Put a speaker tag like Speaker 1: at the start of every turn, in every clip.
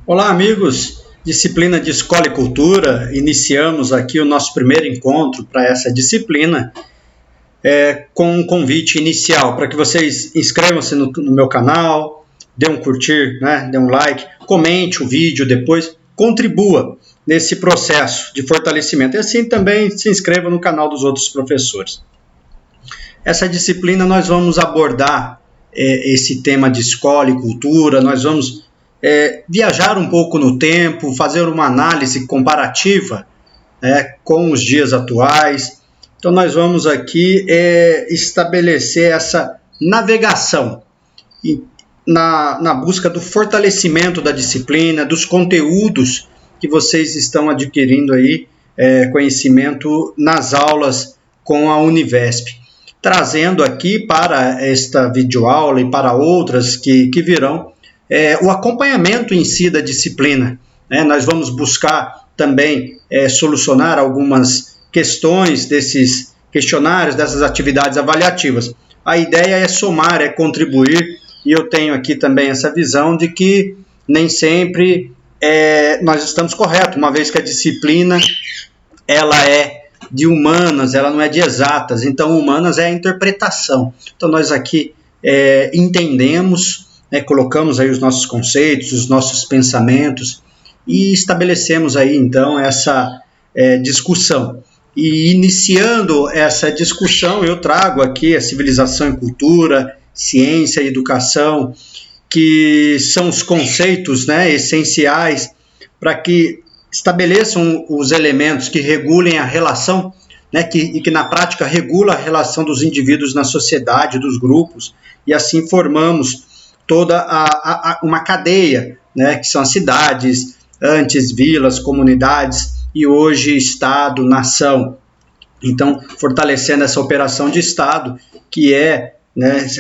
Speaker 1: Olá, amigos! Disciplina de Escola e Cultura. Iniciamos aqui o nosso primeiro encontro para essa disciplina com um convite inicial para que vocês inscrevam-se no meu canal, dê um curtir, né? Dê um like, comente o vídeo depois, contribua nesse processo de fortalecimento e assim também se inscreva no canal dos outros professores. Essa disciplina nós vamos abordar esse tema de escola e cultura, nós vamos viajar um pouco no tempo, fazer uma análise comparativa com os dias atuais. Então, nós vamos aqui estabelecer essa navegação na busca do fortalecimento da disciplina, dos conteúdos que vocês estão adquirindo aí, conhecimento nas aulas com a Univesp. Trazendo aqui para esta videoaula e para outras que virão, o acompanhamento em si da disciplina. Nós vamos buscar também solucionar algumas questões desses questionários, dessas atividades avaliativas. A ideia é somar, é contribuir, e eu tenho aqui também essa visão de que nem sempre nós estamos corretos, uma vez que a disciplina ela é de humanas, ela não é de exatas, então humanas é a interpretação. Então nós aqui entendemos, colocamos aí os nossos conceitos, os nossos pensamentos e estabelecemos aí então essa discussão. E iniciando essa discussão eu trago aqui a civilização e cultura, ciência e educação, que são os conceitos essenciais para que estabeleçam os elementos que regulem a relação, e que na prática regula a relação dos indivíduos na sociedade, dos grupos, e assim formamos toda uma cadeia, que são as cidades, antes vilas, comunidades e hoje Estado, nação. Então, fortalecendo essa operação de Estado, que é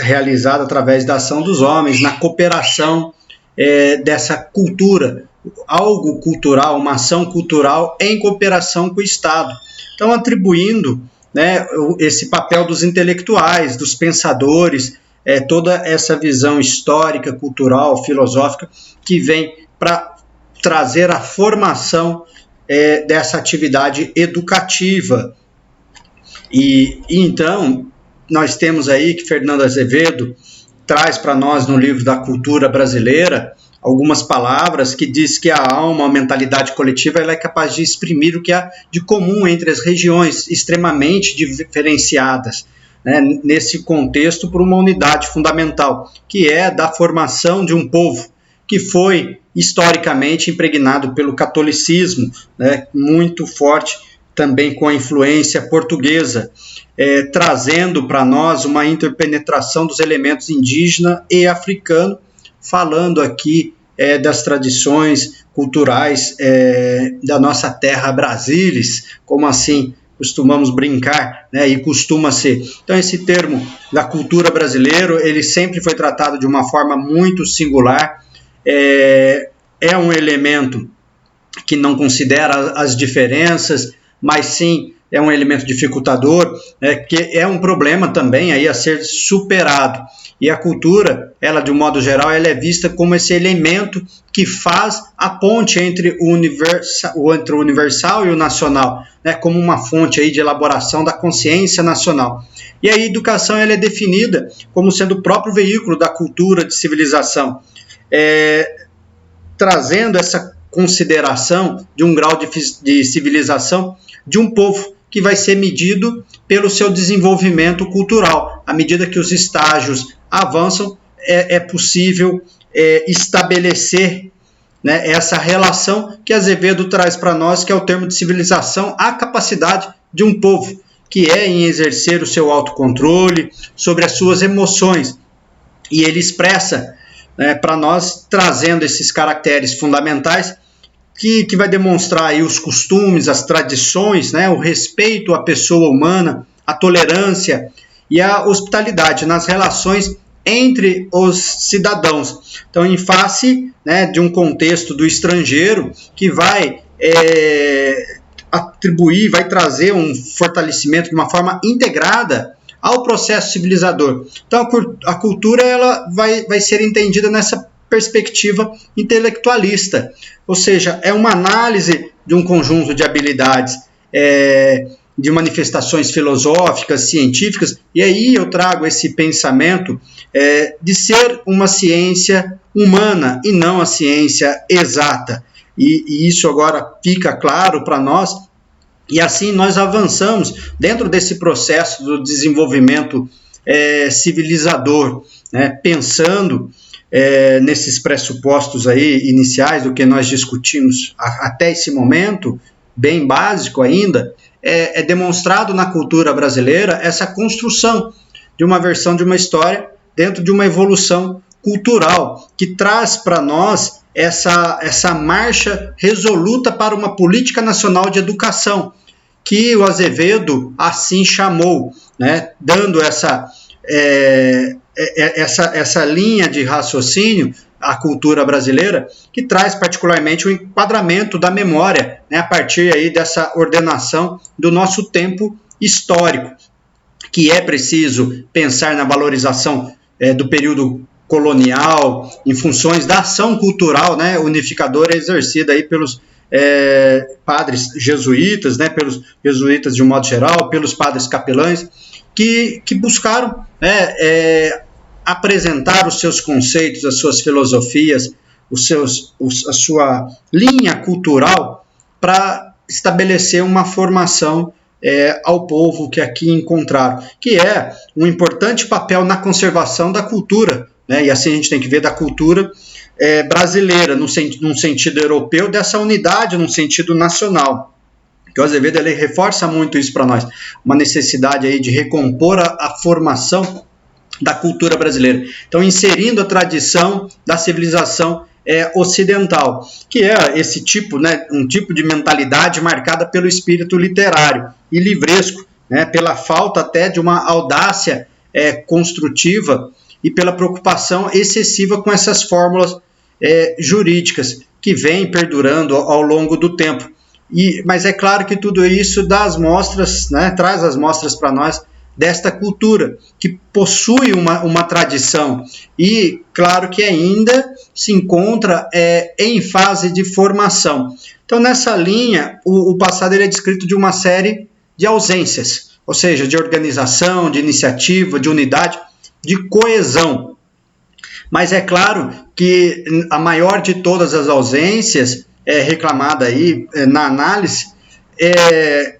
Speaker 1: realizada através da ação dos homens, na cooperação dessa cultura, algo cultural, uma ação cultural em cooperação com o Estado. Então, atribuindo esse papel dos intelectuais, dos pensadores, toda essa visão histórica, cultural, filosófica, que vem para trazer a formação dessa atividade educativa. E então, nós temos aí que Fernando Azevedo traz para nós no livro da Cultura Brasileira algumas palavras que diz que a alma, a mentalidade coletiva, ela é capaz de exprimir o que há de comum entre as regiões extremamente diferenciadas, nesse contexto por uma unidade fundamental, que é da formação de um povo que foi historicamente impregnado pelo catolicismo, muito forte também com a influência portuguesa, trazendo para nós uma interpenetração dos elementos indígena e africano, falando aqui das tradições culturais da nossa terra Brasilis, como assim costumamos brincar, e costuma ser. Então, esse termo da cultura brasileira, ele sempre foi tratado de uma forma muito singular, é um elemento que não considera as diferenças, mas sim é um elemento dificultador, que é um problema também aí a ser superado. E a cultura, ela de um modo geral, ela é vista como esse elemento que faz a ponte entre o universal e o nacional, como uma fonte aí de elaboração da consciência nacional. E a educação ela é definida como sendo o próprio veículo da cultura de civilização, trazendo essa consideração de um grau de civilização de um povo que vai ser medido pelo seu desenvolvimento cultural. À medida que os estágios avançam, é possível estabelecer essa relação que Azevedo traz para nós, que é o termo de civilização, a capacidade de um povo, que é em exercer o seu autocontrole sobre as suas emoções. E ele expressa para nós, trazendo esses caracteres fundamentais, que vai demonstrar aí os costumes, as tradições, o respeito à pessoa humana, a tolerância e a hospitalidade nas relações entre os cidadãos. Então, em face de um contexto do estrangeiro que vai atribuir, vai trazer um fortalecimento de uma forma integrada ao processo civilizador. Então, a cultura ela vai ser entendida nessa perspectiva intelectualista, ou seja, é uma análise de um conjunto de habilidades, de manifestações filosóficas, científicas, e aí eu trago esse pensamento de ser uma ciência humana e não a ciência exata. E isso agora fica claro para nós, e assim nós avançamos dentro desse processo do desenvolvimento civilizador, né, pensando nesses pressupostos aí iniciais do que nós discutimos até esse momento, bem básico ainda. É demonstrado na cultura brasileira essa construção de uma versão de uma história dentro de uma evolução cultural, que traz para nós essa marcha resoluta para uma política nacional de educação, que o Azevedo assim chamou, né, dando essa linha de raciocínio à cultura brasileira, que traz particularmente o enquadramento da memória, né, a partir aí dessa ordenação do nosso tempo histórico, que é preciso pensar na valorização do período colonial, em funções da ação cultural, né, unificadora exercida aí pelos padres jesuítas, né, pelos jesuítas de um modo geral, pelos padres capelães, que buscaram apresentar os seus conceitos, as suas filosofias, a sua linha cultural para estabelecer uma formação ao povo que aqui encontraram, que é um importante papel na conservação da cultura, né? E assim a gente tem que ver da cultura brasileira, num sentido europeu, dessa unidade num sentido nacional. Que o Azevedo ele reforça muito isso para nós, uma necessidade aí de recompor a formação da cultura brasileira. Então, inserindo a tradição da civilização ocidental, que é esse tipo, né, um tipo de mentalidade marcada pelo espírito literário e livresco, né, pela falta até de uma audácia construtiva e pela preocupação excessiva com essas fórmulas jurídicas que vêm perdurando ao longo do tempo. Mas é claro que tudo isso dá as mostras, né, traz as mostras para nós desta cultura, que possui uma tradição e, claro, que ainda se encontra em fase de formação. Então, nessa linha, o passado ele é descrito de uma série de ausências, ou seja, de organização, de iniciativa, de unidade, de coesão. Mas é claro que a maior de todas as ausências, reclamada aí na análise,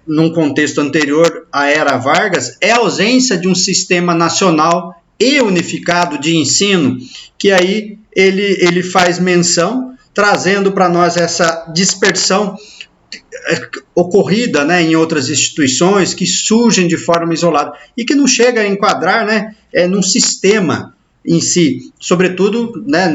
Speaker 1: num contexto anterior à era Vargas, é a ausência de um sistema nacional e unificado de ensino, que aí ele faz menção, trazendo para nós essa dispersão ocorrida, né, em outras instituições que surgem de forma isolada e que não chega a enquadrar, né, num sistema em si, sobretudo, né,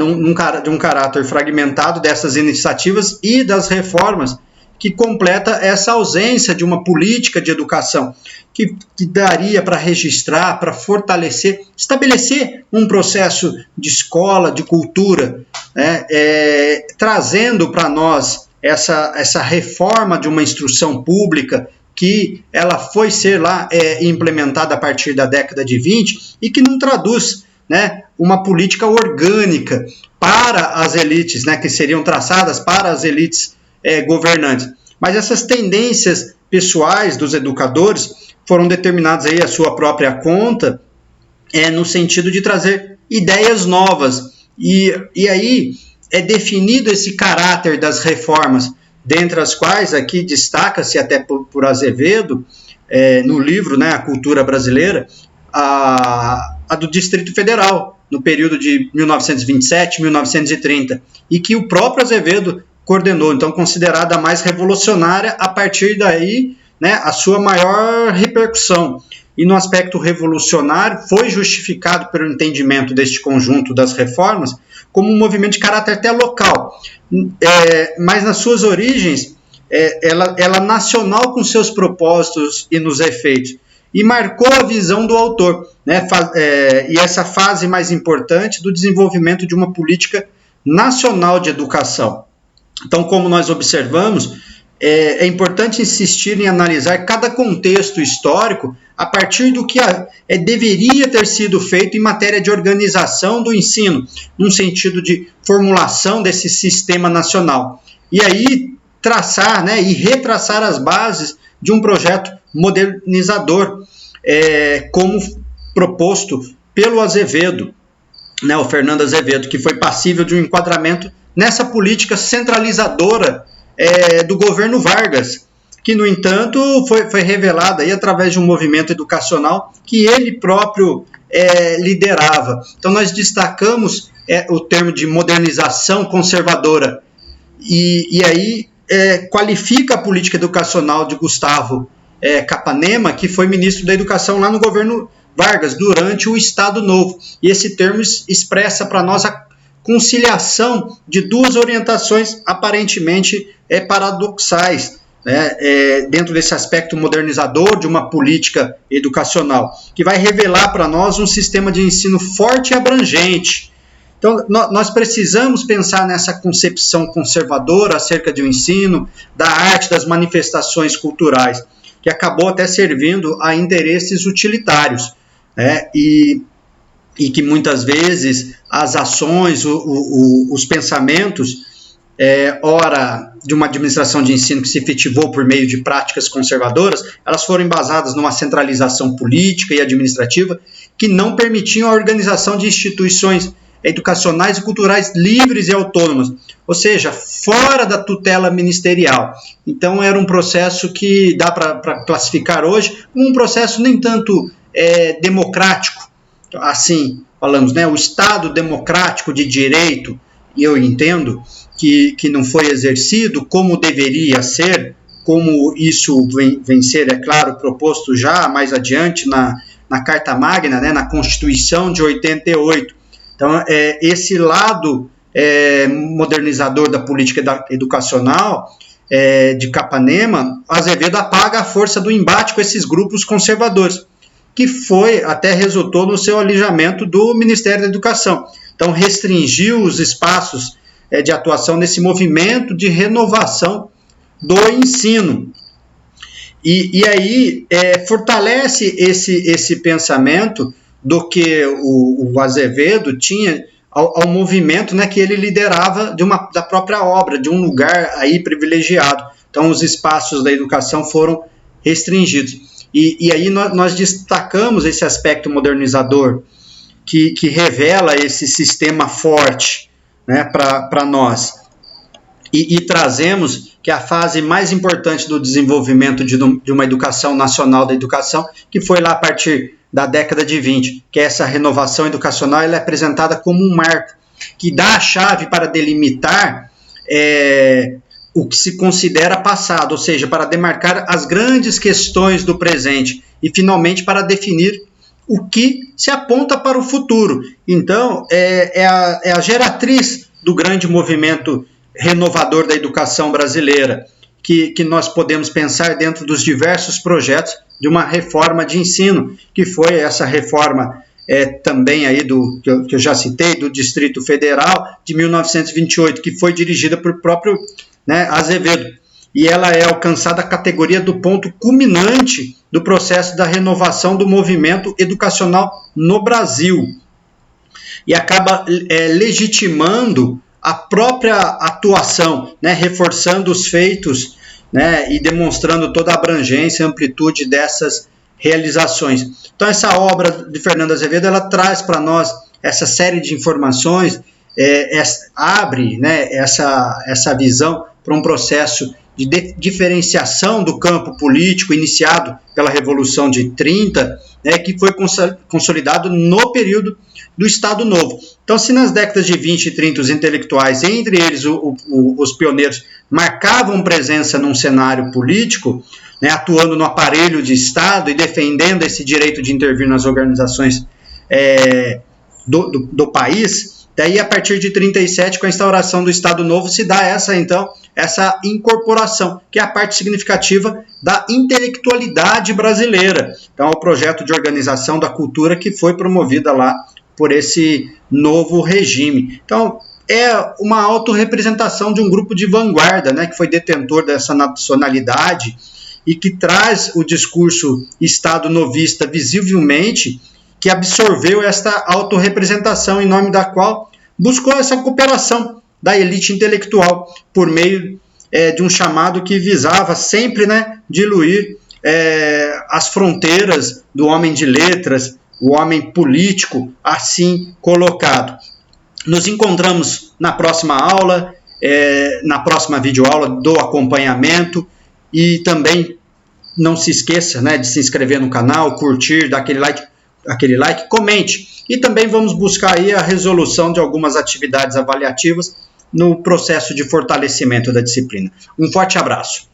Speaker 1: de um caráter fragmentado dessas iniciativas e das reformas, que completa essa ausência de uma política de educação que daria para registrar, para fortalecer, estabelecer um processo de escola, de cultura, né, trazendo para nós essa reforma de uma instrução pública que ela foi ser lá implementada a partir da década de 20 e que não traduz, né, uma política orgânica para as elites, né, que seriam traçadas para as elites governantes. Mas essas tendências pessoais dos educadores foram determinadas aí à sua própria conta, no sentido de trazer ideias novas. E aí é definido esse caráter das reformas, dentre as quais aqui destaca-se até por Azevedo, no livro, né, A Cultura Brasileira, a do Distrito Federal, no período de 1927 1930, e que o próprio Azevedo coordenou, então considerada a mais revolucionária, a partir daí, né, a sua maior repercussão. E no aspecto revolucionário, foi justificado pelo entendimento deste conjunto das reformas como um movimento de caráter até local, mas nas suas origens, ela nacional com seus propósitos e nos efeitos, e marcou a visão do autor, né, e essa fase mais importante do desenvolvimento de uma política nacional de educação. Então, como nós observamos, é importante insistir em analisar cada contexto histórico a partir do que deveria ter sido feito em matéria de organização do ensino, num sentido de formulação desse sistema nacional. E aí traçar, né, e retraçar as bases de um projeto modernizador, como proposto pelo Azevedo, né, o Fernando Azevedo, que foi passível de um enquadramento nessa política centralizadora do governo Vargas, que, no entanto, foi revelada aí através de um movimento educacional que ele próprio liderava. Então, nós destacamos o termo de modernização conservadora, e aí qualifica a política educacional de Gustavo Capanema, que foi ministro da Educação lá no governo Vargas, durante o Estado Novo. E esse termo expressa para nós a conciliação de duas orientações aparentemente paradoxais, né, dentro desse aspecto modernizador de uma política educacional, que vai revelar para nós um sistema de ensino forte e abrangente. Então, nós precisamos pensar nessa concepção conservadora acerca de um ensino, da arte, das manifestações culturais, que acabou até servindo a interesses utilitários, né, e que muitas vezes as ações, os pensamentos, ora de uma administração de ensino que se efetivou por meio de práticas conservadoras, elas foram embasadas numa centralização política e administrativa que não permitiam a organização de instituições educacionais e culturais livres e autônomas, ou seja, fora da tutela ministerial. Então era um processo que dá para classificar hoje como um processo nem tanto democrático, assim falamos, né, o Estado democrático de direito, e eu entendo que não foi exercido como deveria ser, como isso vem ser, é claro, proposto já mais adiante na Carta Magna, né, na Constituição de 88. Então, esse lado modernizador da política educacional de Capanema, Azevedo apaga a força do embate com esses grupos conservadores, que até resultou no seu alijamento do Ministério da Educação. Então, restringiu os espaços de atuação nesse movimento de renovação do ensino. E aí fortalece esse pensamento do que o Azevedo tinha ao movimento, né, que ele liderava da própria obra, de um lugar aí privilegiado. Então, os espaços da educação foram restringidos. E aí nós destacamos esse aspecto modernizador que revela esse sistema forte, né, para nós. E trazemos que a fase mais importante do desenvolvimento de uma educação nacional da educação, que foi lá a partir da década de 20, que é essa renovação educacional, ela é apresentada como um marco, que dá a chave para delimitar o que se considera passado, ou seja, para demarcar as grandes questões do presente e, finalmente, para definir o que se aponta para o futuro. Então, é a geratriz do grande movimento renovador da educação brasileira, que nós podemos pensar dentro dos diversos projetos de uma reforma de ensino, que foi essa reforma também aí que eu já citei, do Distrito Federal, de 1928, que foi dirigida por próprio, né, Azevedo. E ela é alcançada a categoria do ponto culminante do processo da renovação do movimento educacional no Brasil. E acaba legitimando a própria atuação, né, reforçando os feitos, né, e demonstrando toda a abrangência e amplitude dessas realizações. Então, essa obra de Fernando Azevedo, ela traz para nós essa série de informações, abre, né, essa visão para um processo de diferenciação do campo político iniciado pela Revolução de 30, né, que foi consolidado no período do Estado Novo. Então, se nas décadas de 20 e 30 os intelectuais, entre eles os pioneiros, marcavam presença num cenário político, né, atuando no aparelho de Estado e defendendo esse direito de intervir nas organizações do país, daí a partir de 37, com a instauração do Estado Novo, se dá essa incorporação, que é a parte significativa da intelectualidade brasileira. Então, é o projeto de organização da cultura que foi promovida lá por esse novo regime. Então, é uma autorrepresentação de um grupo de vanguarda, né, que foi detentor dessa nacionalidade e que traz o discurso Estado novista visivelmente, que absorveu esta autorrepresentação, em nome da qual buscou essa cooperação da elite intelectual por meio de um chamado que visava sempre, né, diluir as fronteiras do homem de letras, o homem político, assim colocado. Nos encontramos na próxima aula, na próxima videoaula do acompanhamento, e também não se esqueça, né, de se inscrever no canal, curtir, dar aquele like, comente. E também vamos buscar aí a resolução de algumas atividades avaliativas no processo de fortalecimento da disciplina. Um forte abraço.